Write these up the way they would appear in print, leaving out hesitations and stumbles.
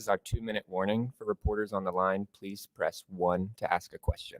is our 2-minute warning. For reporters on the line, please press 1 to ask a question.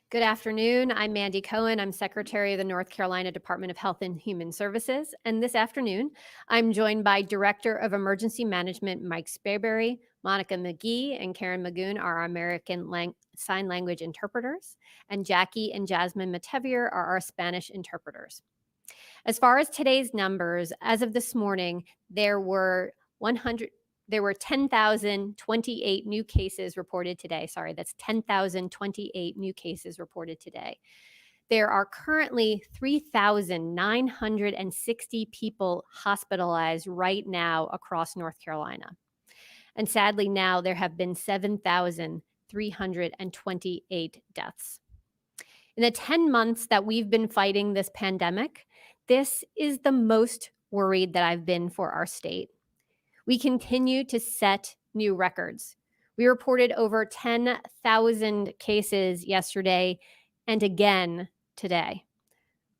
Good afternoon. I'm Mandy Cohen. I'm Secretary of the North Carolina Department of Health and Human Services. And this afternoon, I'm joined by Director of Emergency Management, Mike Sprayberry, Monica McGee, and Karen Magoon are our American Sign Language interpreters, and Jackie and Jasmine Matevier are our Spanish interpreters. As far as today's numbers, as of this morning, there were 10,028 new cases reported today. Sorry, that's 10,028 new cases reported today. There are currently 3,960 people hospitalized right now across North Carolina. And sadly, now there have been 7,328 deaths. In the 10 months that we've been fighting this pandemic, this is the most worried that I've been for our state. We continue to set new records. We reported over 10,000 cases yesterday and again today.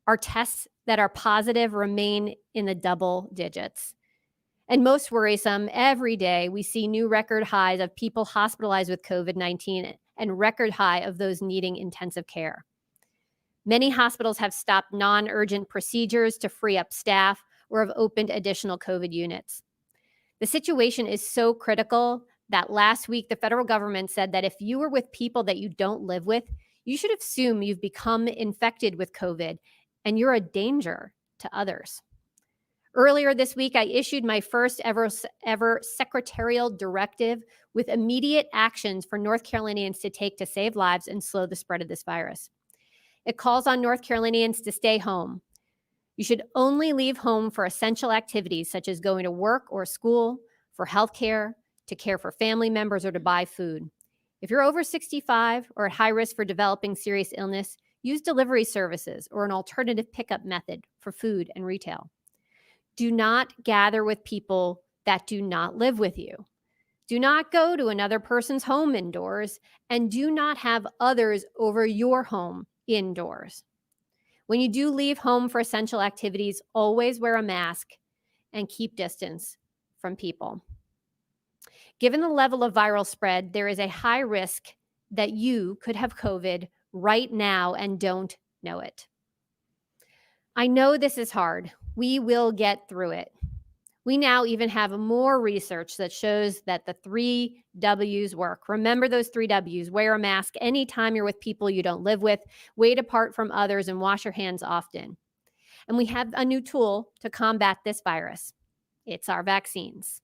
Our tests that are positive remain in the double digits. And most worrisome, every day we see new record highs of people hospitalized with COVID-19 and record high of those needing intensive care. Many hospitals have stopped non-urgent procedures to free up staff or have opened additional COVID units. The situation is so critical that last week the federal government said that if you are with people that you don't live with, you should assume you've become infected with COVID and you're a danger to others. Earlier this week, I issued my first ever secretarial directive with immediate actions for North Carolinians to take to save lives and slow the spread of this virus. It calls on North Carolinians to stay home. You should only leave home for essential activities such as going to work or school, for healthcare, to care for family members, or to buy food. If you're over 65 or at high risk for developing serious illness, use delivery services or an alternative pickup method for food and retail. Do not gather with people that do not live with you. Do not go to another person's home indoors, and do not have others over your home indoors. When you do leave home for essential activities, always wear a mask and keep distance from people. Given the level of viral spread, there is a high risk that you could have COVID right now and don't know it. I know this is hard. We will get through it. We now even have more research that shows that the 3 W's work. Remember those 3 W's. Wear a mask anytime you're with people you don't live with, wait apart from others, and wash your hands often. And we have a new tool to combat this virus. It's our vaccines.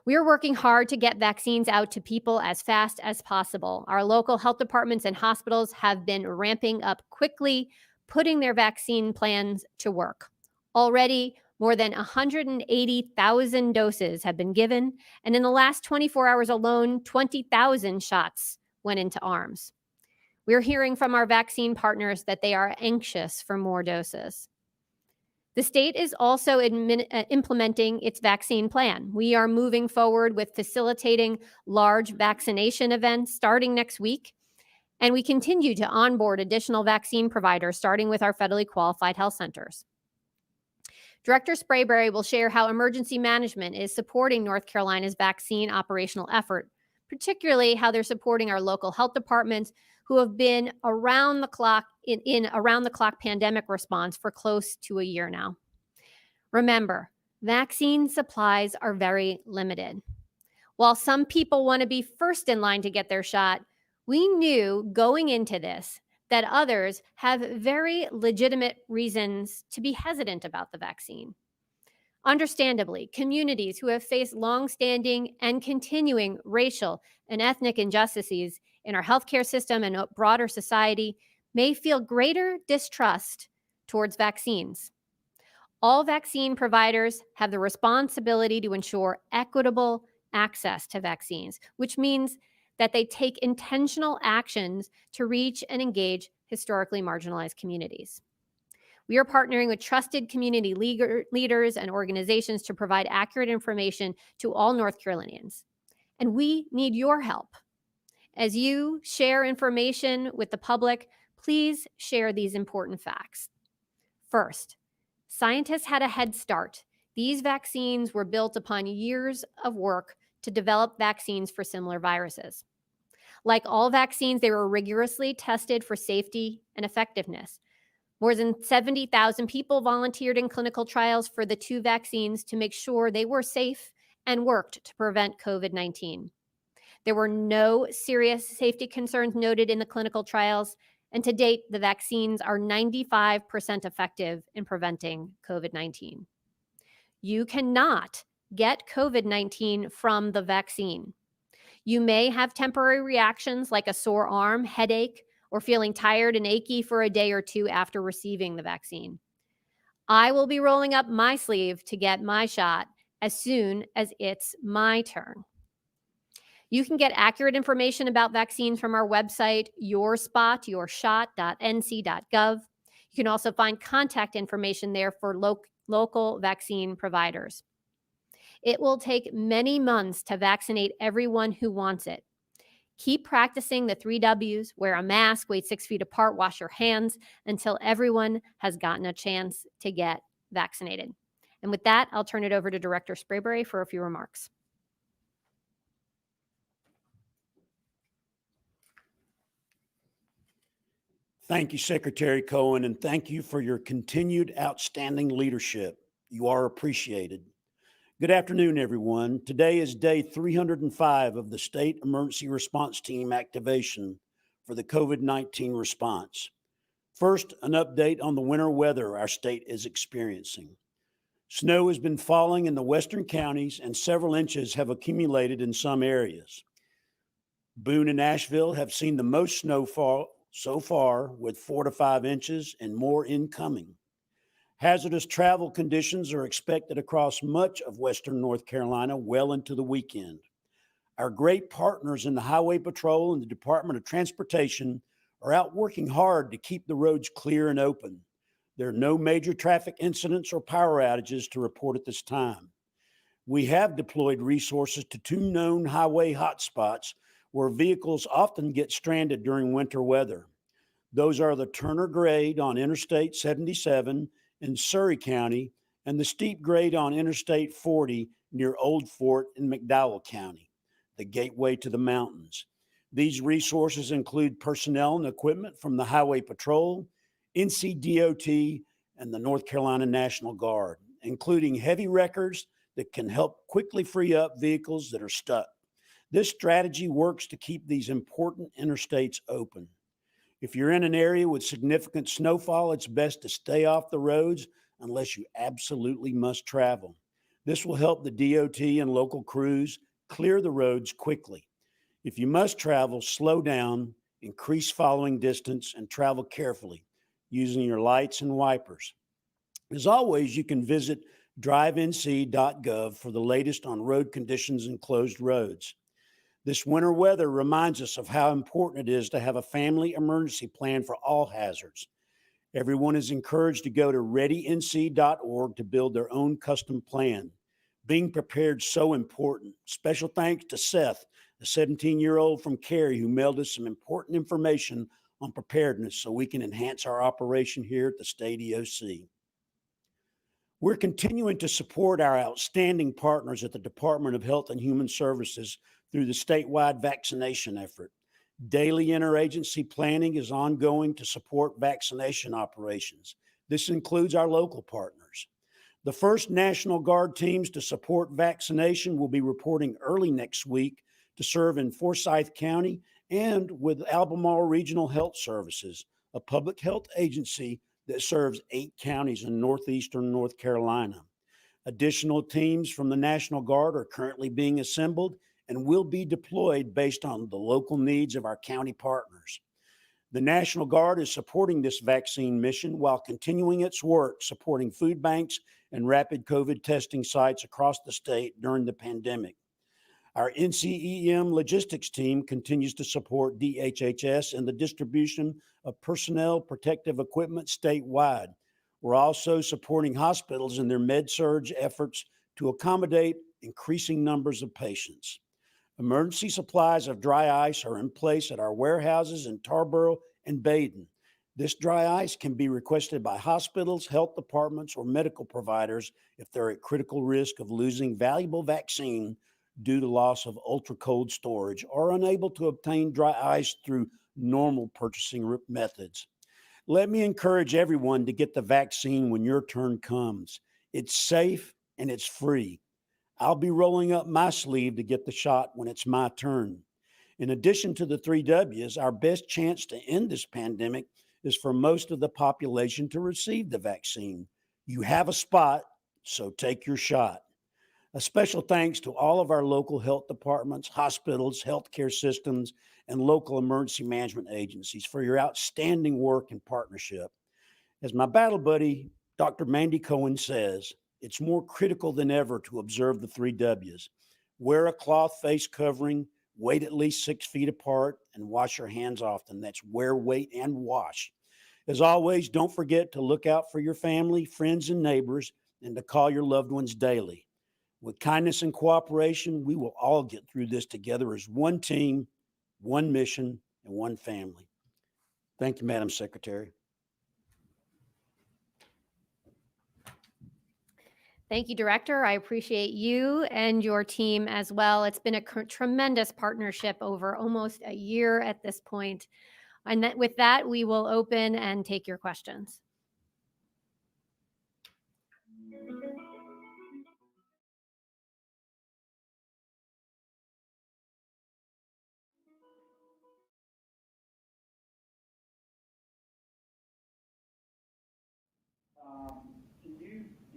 We are working hard to get vaccines out to people as fast as possible. Our local health departments and hospitals have been ramping up quickly, putting their vaccine plans to work. Already, more than 180,000 doses have been given, and in the last 24 hours alone, 20,000 shots went into arms. We're hearing from our vaccine partners that they are anxious for more doses. The state is also implementing its vaccine plan. We are moving forward with facilitating large vaccination events starting next week, and we continue to onboard additional vaccine providers, starting with our federally qualified health centers. Director Sprayberry will share how emergency management is supporting North Carolina's vaccine operational effort, particularly how they're supporting our local health departments who have been around the clock in around-the-clock pandemic response for close to a year now. Remember, vaccine supplies are very limited. While some people want to be first in line to get their shot, we knew going into this that others have very legitimate reasons to be hesitant about the vaccine. Understandably, communities who have faced longstanding and continuing racial and ethnic injustices in our healthcare system and broader society may feel greater distrust towards vaccines. All vaccine providers have the responsibility to ensure equitable access to vaccines, which means that they take intentional actions to reach and engage historically marginalized communities. We are partnering with trusted community leaders and organizations to provide accurate information to all North Carolinians. And we need your help. As you share information with the public, please share these important facts. First, scientists had a head start. These vaccines were built upon years of work to develop vaccines for similar viruses. Like all vaccines, they were rigorously tested for safety and effectiveness. More than 70,000 people volunteered in clinical trials for the 2 vaccines to make sure they were safe and worked to prevent COVID-19. There were no serious safety concerns noted in the clinical trials, and to date, the vaccines are 95% effective in preventing COVID-19. You cannot get COVID-19 from the vaccine. You may have temporary reactions like a sore arm, headache, or feeling tired and achy for a day or 2 after receiving the vaccine. I will be rolling up my sleeve to get my shot as soon as it's my turn. You can get accurate information about vaccines from our website, yourspot.nc.gov. You can also find contact information there for local vaccine providers. It will take many months to vaccinate everyone who wants it. Keep practicing the 3 W's, wear a mask, wait 6 feet apart, wash your hands until everyone has gotten a chance to get vaccinated. And with that, I'll turn it over to Director Sprayberry for a few remarks. Thank you, Secretary Cohen, and thank you for your continued outstanding leadership. You are appreciated. Good afternoon, everyone. Today is day 305 of the State Emergency Response Team activation for the COVID-19 response. First, an update on the winter weather our state is experiencing. Snow has been falling in the western counties and several inches have accumulated in some areas. Boone and Asheville have seen the most snowfall so far, with 4 to 5 inches and more incoming. Hazardous travel conditions are expected across much of western North Carolina well into the weekend. Our great partners in the Highway Patrol and the Department of Transportation are out working hard to keep the roads clear and open. There are no major traffic incidents or power outages to report at this time. We have deployed resources to 2 known highway hotspots where vehicles often get stranded during winter weather. Those are the Turner grade on Interstate 77 in Surrey County and the steep grade on Interstate 40 near Old Fort in McDowell County, the gateway to the mountains. These resources include personnel and equipment from the Highway Patrol, NCDOT, and the North Carolina National Guard, including heavy wreckers that can help quickly free up vehicles that are stuck. This strategy works to keep these important interstates open. If you're in an area with significant snowfall, it's best to stay off the roads unless you absolutely must travel. This will help the DOT and local crews clear the roads quickly. If you must travel, slow down, increase following distance, and travel carefully using your lights and wipers. As always, you can visit drivenc.gov for the latest on road conditions and closed roads. This winter weather reminds us of how important it is to have a family emergency plan for all hazards. Everyone is encouraged to go to readync.org to build their own custom plan. Being prepared is so important. Special thanks to Seth, a 17-year-old from Cary who mailed us some important information on preparedness so we can enhance our operation here at the state EOC. We're continuing to support our outstanding partners at the Department of Health and Human Services through the statewide vaccination effort. Daily interagency planning is ongoing to support vaccination operations. This includes our local partners. The first National Guard teams to support vaccination will be reporting early next week to serve in Forsyth County and with Albemarle Regional Health Services, a public health agency that serves 8 counties in northeastern North Carolina. Additional teams from the National Guard are currently being assembled and will be deployed based on the local needs of our county partners. The National Guard is supporting this vaccine mission while continuing its work supporting food banks and rapid COVID testing sites across the state during the pandemic. Our NCEM logistics team continues to support DHHS in the distribution of personnel protective equipment statewide. We're also supporting hospitals in their med-surg efforts to accommodate increasing numbers of patients. Emergency supplies of dry ice are in place at our warehouses in Tarboro and Baden. This dry ice can be requested by hospitals, health departments, or medical providers if they're at critical risk of losing valuable vaccine due to loss of ultra-cold storage or unable to obtain dry ice through normal purchasing methods. Let me encourage everyone to get the vaccine when your turn comes. It's safe and it's free. I'll be rolling up my sleeve to get the shot when it's my turn. In addition to the 3 W's, our best chance to end this pandemic is for most of the population to receive the vaccine. You have a spot, so take your shot. A special thanks to all of our local health departments, hospitals, healthcare systems, and local emergency management agencies for your outstanding work and partnership. As my battle buddy, Dr. Mandy Cohen says, it's more critical than ever to observe the 3 W's. Wear a cloth face covering, wait at least 6 feet apart, and wash your hands often. That's wear, wait, and wash. As always, don't forget to look out for your family, friends, and neighbors, and to call your loved ones daily. With kindness and cooperation, we will all get through this together as one team, one mission, and one family. Thank you, Madam Secretary. Thank you, Director. I appreciate you and your team as well. It's been a tremendous partnership over almost a year at this point. And with that, we will open and take your questions.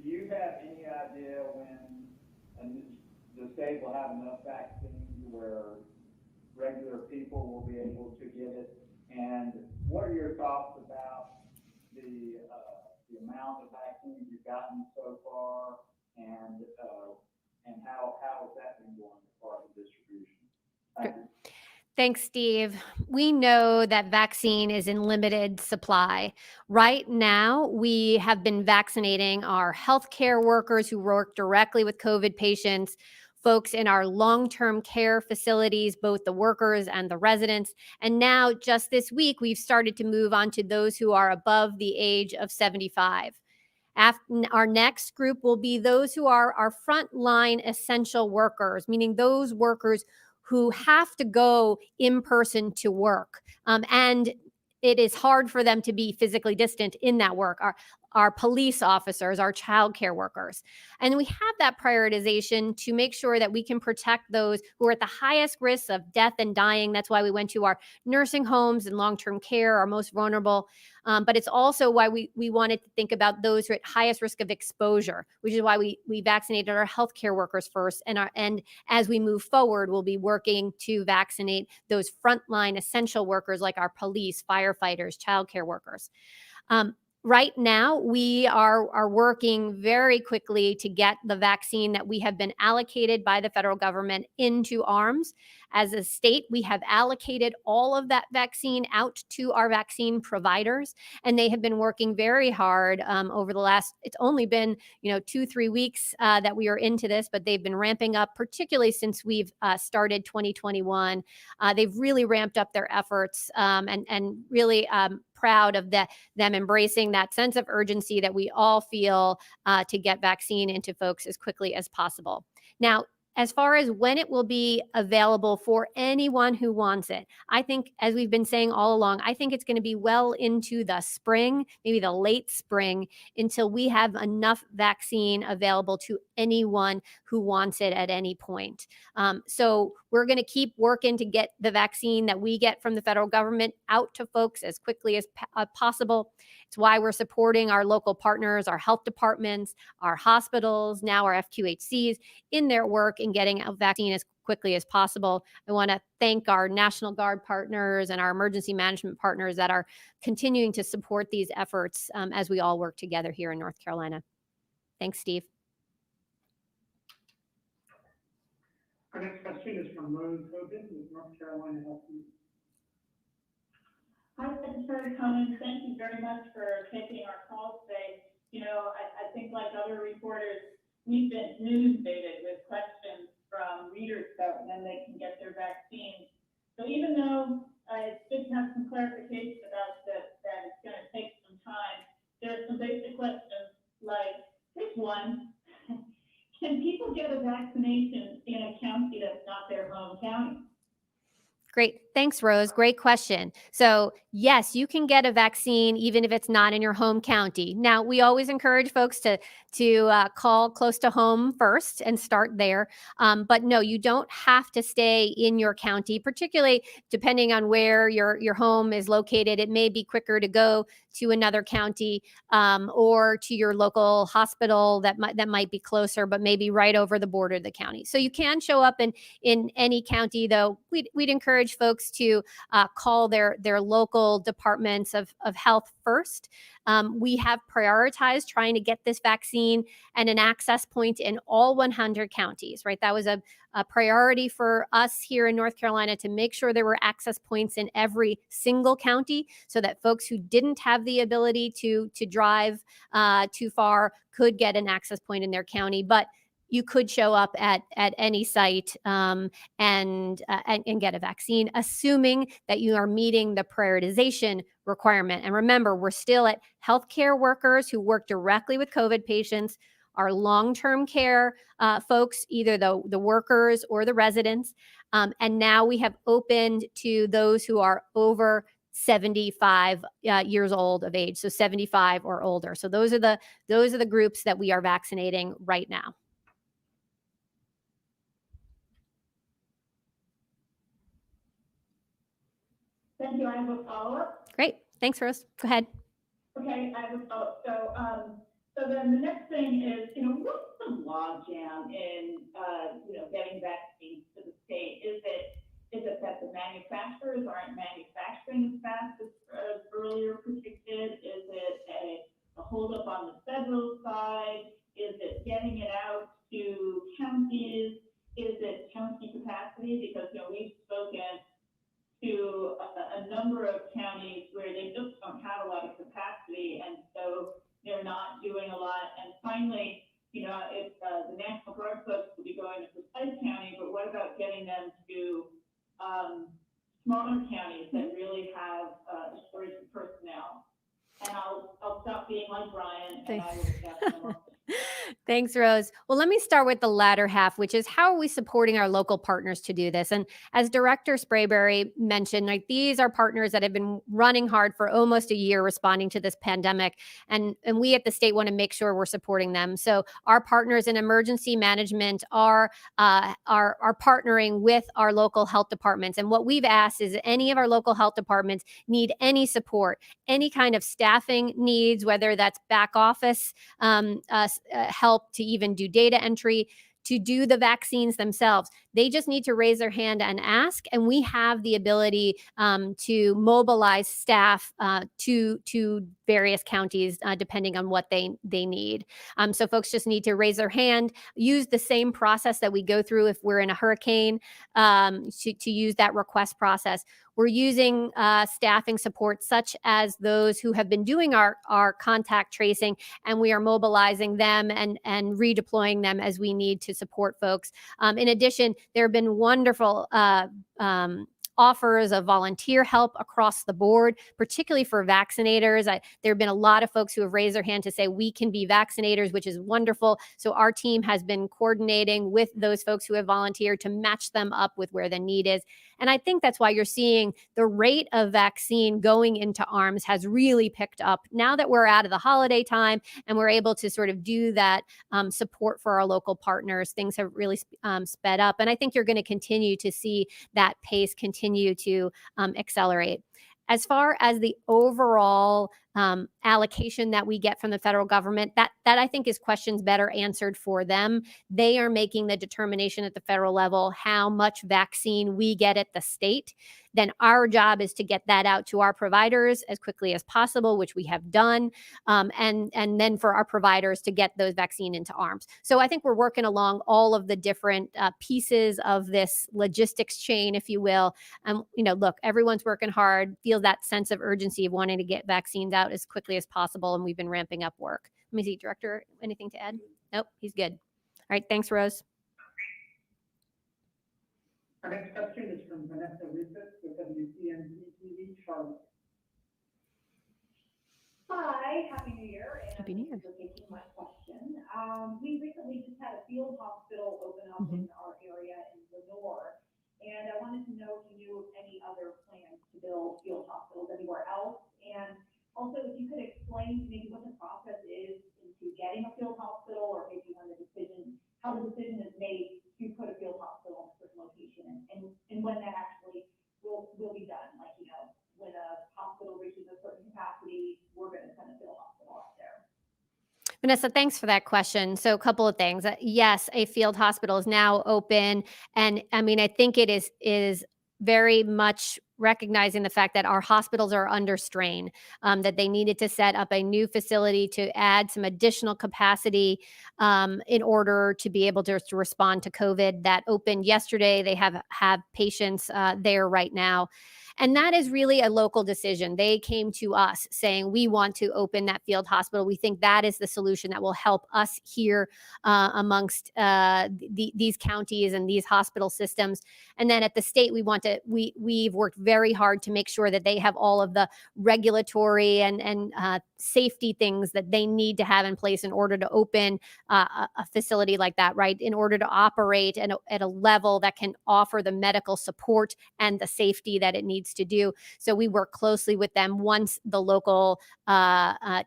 Do you have any idea when the state will have enough vaccine where regular people will be able to get it? And what are your thoughts about the amount of vaccines you've gotten so far, and how has that been going as far as the distribution? Thank you. Thanks, Steve. We know that vaccine is in limited supply. Right now, we have been vaccinating our healthcare workers who work directly with COVID patients folks in our long-term care facilities, both the workers and the residents. And now just this week, we've started to move on to those who are above the age of 75. Our next group will be those who are our frontline essential workers, meaning those workers who have to go in person to work. And it is hard for them to be physically distant in that work. Our police officers, our childcare workers. And we have that prioritization to make sure that we can protect those who are at the highest risk of death and dying. That's why we went to our nursing homes and long-term care, our most vulnerable. But it's also why we wanted to think about those who are at highest risk of exposure, which is why we vaccinated our healthcare workers first. And as we move forward, we'll be working to vaccinate those frontline essential workers like our police, firefighters, childcare workers. Right now, we are working very quickly to get the vaccine that we have been allocated by the federal government into arms. As a state, we have allocated all of that vaccine out to our vaccine providers, and they have been working very hard over the last, it's only been 2-3 weeks that we are into this, but they've been ramping up, particularly since we've started 2021. They've really ramped up their efforts and really proud of them embracing that sense of urgency that we all feel to get vaccine into folks as quickly as possible. Now, as far as when it will be available for anyone who wants it, I think, as we've been saying all along, I think it's going to be well into the spring, maybe the late spring, until we have enough vaccine available to anyone who wants it at any point. So we're going to keep working to get the vaccine that we get from the federal government out to folks as quickly as possible. It's why we're supporting our local partners, our health departments, our hospitals, now our FQHCs in their work in getting a vaccine as quickly as possible. I want to thank our National Guard partners and our emergency management partners that are continuing to support these efforts as we all work together here in North Carolina. Thanks, Steve. Our next question is from Rose Hogan with North Carolina Health News. Hi, Secretary Cohen. Thank you very much for taking our call today. I think like other reporters, we've been inundated with questions from readers about when they can get their vaccines. So even though it's good to have some clarification about that it's going to take some time, there are some basic questions like, here's one. Can people get a vaccination in a county that's not their home county? Great. Thanks, Rose. Great question. So yes, you can get a vaccine even if it's not in your home county. Now, we always encourage folks to call close to home first and start there. But no, you don't have to stay in your county, particularly depending on where your home is located. It may be quicker to go to another county or to your local hospital that might be closer, but maybe right over the border of the county. So you can show up in any county, though we'd encourage folks to call their local departments of health first. We have prioritized trying to get this vaccine and an access point in all 100 counties, right? That was a priority for us here in North Carolina to make sure there were access points in every single county so that folks who didn't have the ability to drive too far could get an access point in their county. But you could show up at any site and get a vaccine, assuming that you are meeting the prioritization requirement. And remember, we're still at healthcare workers who work directly with COVID patients, our long-term care folks, either the workers or the residents. And now we have opened to those who are over 75 years old of age, so 75 or older. So those are the groups that we are vaccinating right now. Thank you. I have a follow-up. Great. Thanks, Rose. Go ahead. Okay, I have a follow-up. So then the next thing is, what's the logjam in, getting vaccines to the state? Is it that the manufacturers aren't manufacturing as fast as earlier predicted? Is it a holdup on the federal side? Is it getting it out to counties? Is it county capacity? Because, we've spoken to a number of counties where they just don't have a lot of capacity, and so they're not doing a lot. And finally, if the National Guard folks will be going to Forsyth County, but what about getting them to smaller counties that really have a shortage of personnel? And I'll stop being like Brian, and I will stop them. Thanks, Rose. Well, let me start with the latter half, which is how are we supporting our local partners to do this? And as Director Sprayberry mentioned, like these are partners that have been running hard for almost a year responding to this pandemic. And we at the state want to make sure we're supporting them. So our partners in emergency management are partnering with our local health departments. And what we've asked is any of our local health departments need any support, any kind of staffing needs, whether that's back office help to even do data entry, to do the vaccines themselves. They just need to raise their hand and ask, and we have the ability to mobilize staff to various counties depending on what they need. So folks just need to raise their hand, use the same process that we go through if we're in a hurricane, to use that request process. We're using staffing support such as those who have been doing our contact tracing, and we are mobilizing them and redeploying them as we need to support folks. In addition, there have been wonderful offers of volunteer help across the board, particularly for vaccinators. There have been a lot of folks who have raised their hand to say we can be vaccinators, which is wonderful. So our team has been coordinating with those folks who have volunteered to match them up with where the need is. And I think that's why you're seeing the rate of vaccine going into arms has really picked up now that we're out of the holiday time and we're able to sort of do that support for our local partners. Things have really sped up. And I think you're going to continue to see that pace continue to accelerate. As far as the overall allocation that we get from the federal government, that I think is questions better answered for them. They are making the determination at the federal level how much vaccine we get at the state. Then our job is to get that out to our providers as quickly as possible, which we have done, and then for our providers to get those vaccine into arms. So I think we're working along all of the different pieces of this logistics chain, if you will. Look, everyone's working hard, feel that sense of urgency of wanting to get vaccines out as quickly as possible, and we've been ramping up work. Let me see, Director, anything to add? Nope, he's good. All right, thanks, Rose. Our next question is from Vanessa Rufus with WCNC-TV, Charlotte. Hi, Happy New Year. And Happy New Year. Thanks for taking my question. We recently just had a field hospital open up in our area in Lenore, and I wanted to know if you knew of any other plans to build field hospitals anywhere else, and also if you could explain maybe what the process is into getting a field hospital, or maybe how the decision is made to put a field hospital in a certain location, and when that actually will be done. Like, when a hospital reaches a certain capacity, we're going to send a field hospital out there. Vanessa, thanks for that question. So a couple of things. Yes, a field hospital is now open. And I mean, I think it is very much recognizing the fact that our hospitals are under strain, that they needed to set up a new facility to add some additional capacity in order to be able to respond to COVID. That opened yesterday. They have patients there right now. And that is really a local decision. They came to us saying, we want to open that field hospital. We think that is the solution that will help us here amongst these counties and these hospital systems. And then at the state, we've worked very hard to make sure that they have all of the regulatory and safety things that they need to have in place in order to open a facility like that, right? In order to operate at a level that can offer the medical support and the safety that it needs to do. So we work closely with them once the local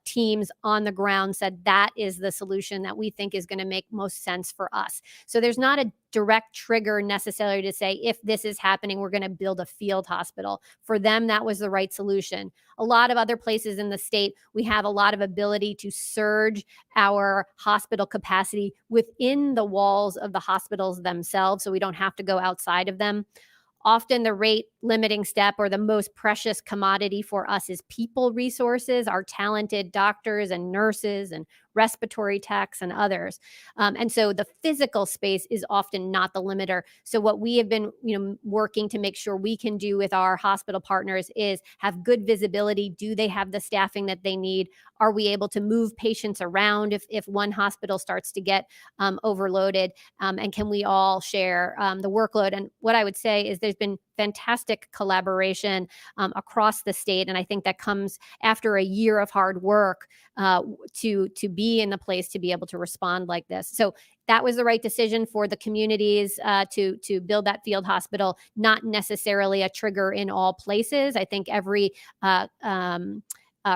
teams on the ground said that is the solution that we think is going to make most sense for us. So there's not a direct trigger necessarily to say, if this is happening, we're going to build a field hospital. For them, that was the right solution. A lot of other places in the state, we have a lot of ability to surge our hospital capacity within the walls of the hospitals themselves, so we don't have to go outside of them. Often the rate limiting step or the most precious commodity for us is people resources, our talented doctors and nurses and respiratory techs and others. And so the physical space is often not the limiter. So what we have been, working to make sure we can do with our hospital partners is have good visibility. Do they have the staffing that they need? Are we able to move patients around if one hospital starts to get overloaded? And can we all share the workload? And what I would say is there's been fantastic collaboration across the state. And I think that comes after a year of hard work to be in the place to be able to respond like this. So that was the right decision for the communities to build that field hospital, not necessarily a trigger in all places. I think every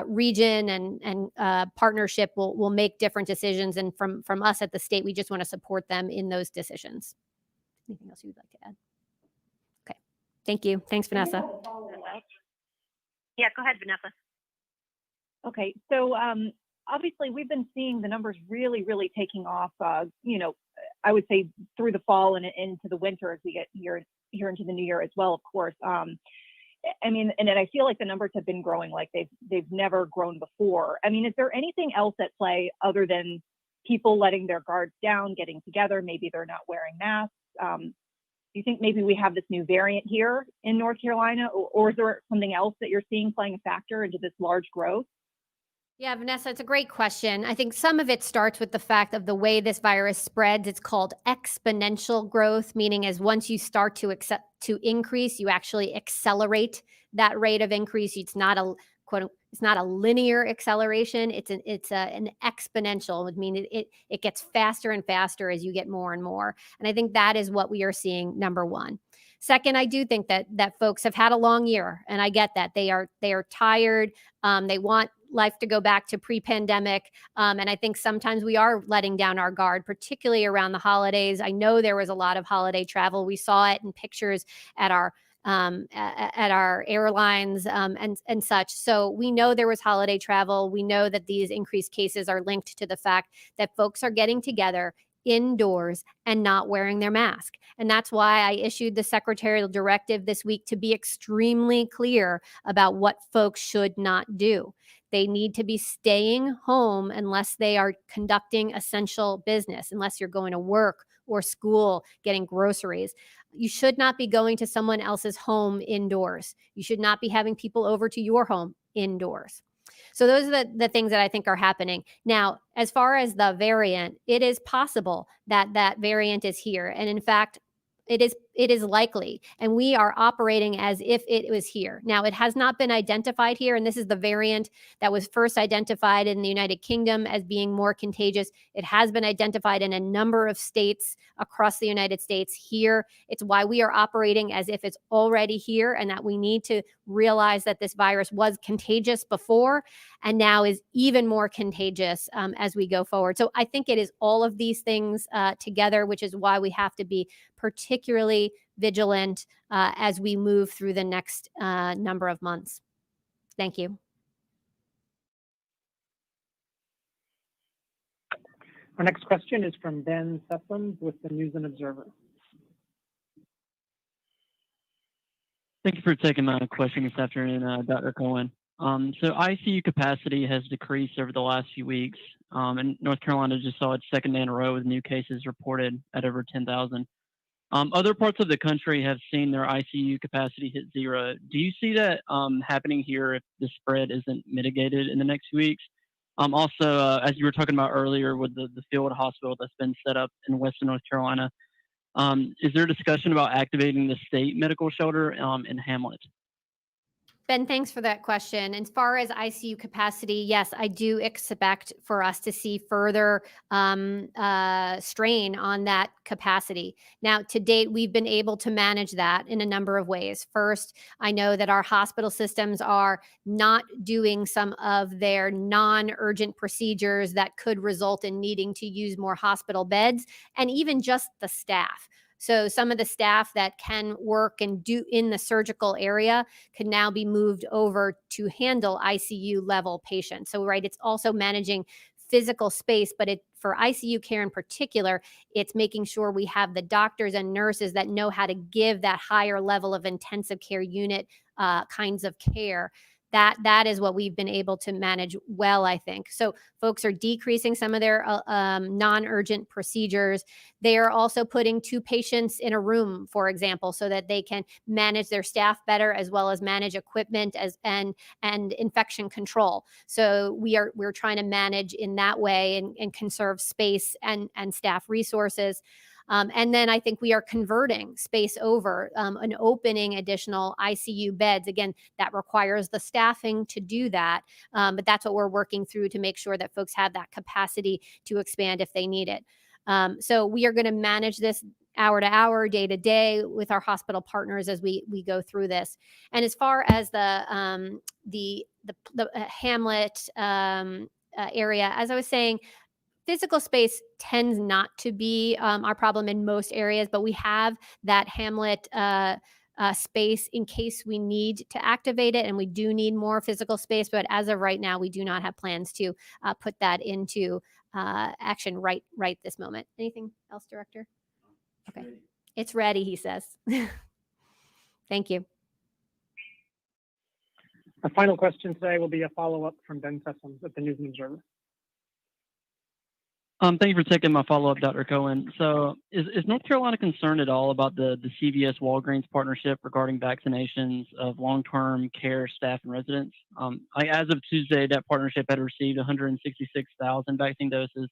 region and partnership will make different decisions. And from us at the state, we just want to support them in those decisions. Anything else you'd like to add? Okay. Thank you. Thanks, Vanessa. Yeah, go ahead, Vanessa. Okay, so obviously we've been seeing the numbers really taking off, I would say through the fall and into the winter as we get here into the new year as well, of course. I mean, and I feel like the numbers have been growing like they've never grown before. I mean, is there anything else at play other than people letting their guards down, getting together? Maybe they're not wearing masks. Do you think maybe we have this new variant here in North Carolina, or is there something else that you're seeing playing a factor into this large growth? Yeah, Vanessa, it's a great question. I think some of it starts with the fact of the way this virus spreads. It's called exponential growth, meaning as once you start to increase, you actually accelerate that rate of increase. It's not a it's not a linear acceleration. It's an exponential. I mean, it gets faster and faster as you get more and more. And I think that is what we are seeing, number one. Second, I do think that folks have had a long year, and I get that they are tired. They want life to go back to pre-pandemic. And I think sometimes we are letting down our guard, particularly around the holidays. I know there was a lot of holiday travel. We saw it in pictures at our airlines and such. So we know there was holiday travel. We know that these increased cases are linked to the fact that folks are getting together indoors and not wearing their mask. And that's why I issued the secretarial directive this week to be extremely clear about what folks should not do. They need to be staying home unless they are conducting essential business, unless you're going to work or school, getting groceries. You should not be going to someone else's home indoors. You should not be having people over to your home indoors. So those are the things that I think are happening. Now, as far as the variant, it is possible that that variant is here. And in fact, it is likely, and we are operating as if it was here. Now, it has not been identified here, and this is the variant that was first identified in the United Kingdom as being more contagious. It has been identified in a number of states across the United States. Here, it's why we are operating as if it's already here, and that we need to realize that this virus was contagious before and now is even more contagious as we go forward. So I think it is all of these things together, which is why we have to be particularly vigilant as we move through the next number of months. Thank you. Our next question is from Ben Sussman with the News and Observer. Thank you for taking my question this afternoon, Dr. Cohen. So ICU capacity has decreased over the last few weeks, and North Carolina just saw its second day in a row with new cases reported at over 10,000. Other parts of the country have seen their ICU capacity hit zero. Do you see that happening here if the spread isn't mitigated in the next few weeks? Also, as you were talking about earlier with the field hospital that's been set up in Western North Carolina, is there a discussion about activating the state medical shelter in Hamlet? Ben, thanks for that question. As far as ICU capacity, yes, I do expect for us to see further strain on that capacity. Now, to date, we've been able to manage that in a number of ways. First, I know that our hospital systems are not doing some of their non-urgent procedures that could result in needing to use more hospital beds, and even just the staff. So some of the staff that can work and do in the surgical area can now be moved over to handle ICU level patients. So, right, it's also managing physical space, but for ICU care in particular, it's making sure we have the doctors and nurses that know how to give that higher level of intensive care unit kinds of care. That is what we've been able to manage well, I think. So folks are decreasing some of their non-urgent procedures. They are also putting 2 patients in a room, for example, so that they can manage their staff better, as well as manage equipment and infection control. So we're trying to manage in that way and conserve space and staff resources. And then I think we are converting space over and opening additional ICU beds. Again, that requires the staffing to do that. But that's what we're working through to make sure that folks have that capacity to expand if they need it. So we are going to manage this hour to hour, day to day with our hospital partners as we go through this. And as far as the Hamlet area, as I was saying, physical space tends not to be our problem in most areas, but we have that Hamlet space in case we need to activate it, and we do need more physical space. But as of right now, we do not have plans to put that into action right this moment. Anything else, Director? Okay, it's ready, he says. Thank you. Our final question today will be a follow-up from Ben Sessoms at the News and Observer. Thank you for taking my follow-up, Dr. Cohen. So is North Carolina concerned at all about the CVS Walgreens partnership regarding vaccinations of long-term care staff and residents? As of Tuesday, that partnership had received 166,000 vaccine doses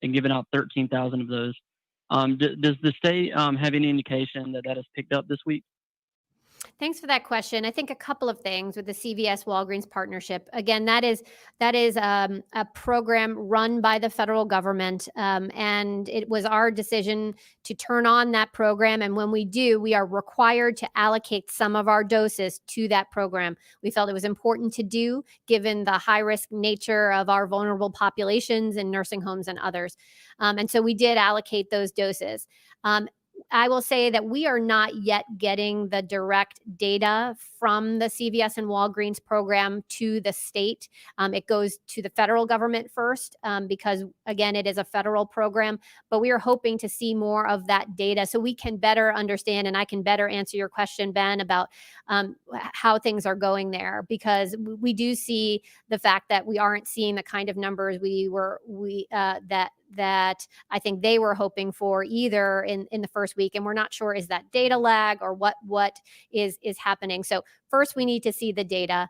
and given out 13,000 of those. Does the state have any indication that has picked up this week? Thanks for that question. I think a couple of things with the CVS Walgreens partnership. Again, that is a program run by the federal government, and it was our decision to turn on that program. And when we do, we are required to allocate some of our doses to that program. We felt it was important to do, given the high-risk nature of our vulnerable populations in nursing homes and others. And so we did allocate those doses. I will say that we are not yet getting the direct data from the CVS and Walgreens program to the state. It goes to the federal government first because, again, it is a federal program. But we are hoping to see more of that data so we can better understand, and I can better answer your question, Ben, about how things are going there, because we do see the fact that we aren't seeing the kind of numbers that I think they were hoping for either in the first week. And we're not sure, is that data lag or what is happening? So first, we need to see the data.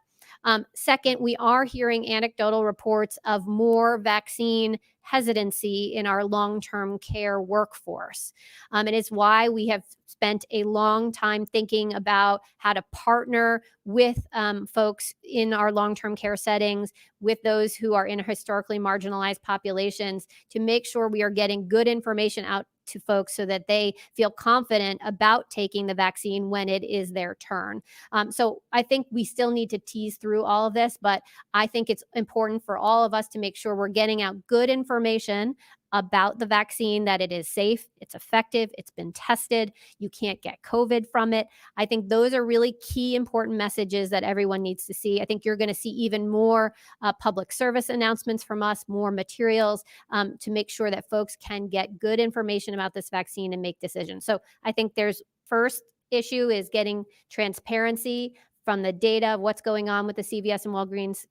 Second, we are hearing anecdotal reports of more vaccine hesitancy in our long-term care workforce. And it's why we have spent a long time thinking about how to partner with folks in our long-term care settings, with those who are in historically marginalized populations, to make sure we are getting good information out to folks so that they feel confident about taking the vaccine when it is their turn. So I think we still need to tease through all of this, but I think it's important for all of us to make sure we're getting out good information about the vaccine, that it is safe, it's effective, it's been tested, you can't get COVID from it. I think those are really key important messages that everyone needs to see. I think you're going to see even more public service announcements from us, more materials to make sure that folks can get good information about this vaccine and make decisions. So I think there's first issue is getting transparency from the data of what's going on with the CVS and Walgreens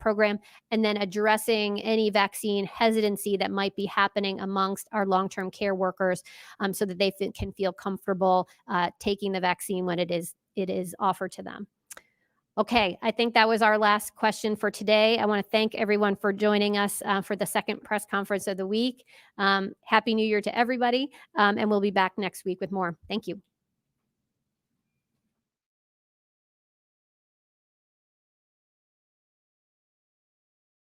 program, and then addressing any vaccine hesitancy that might be happening amongst our long-term care workers so that they can feel comfortable taking the vaccine when it is offered to them. Okay, I think that was our last question for today. I want to thank everyone for joining us for the second press conference of the week. Happy New Year to everybody, and we'll be back next week with more. Thank you.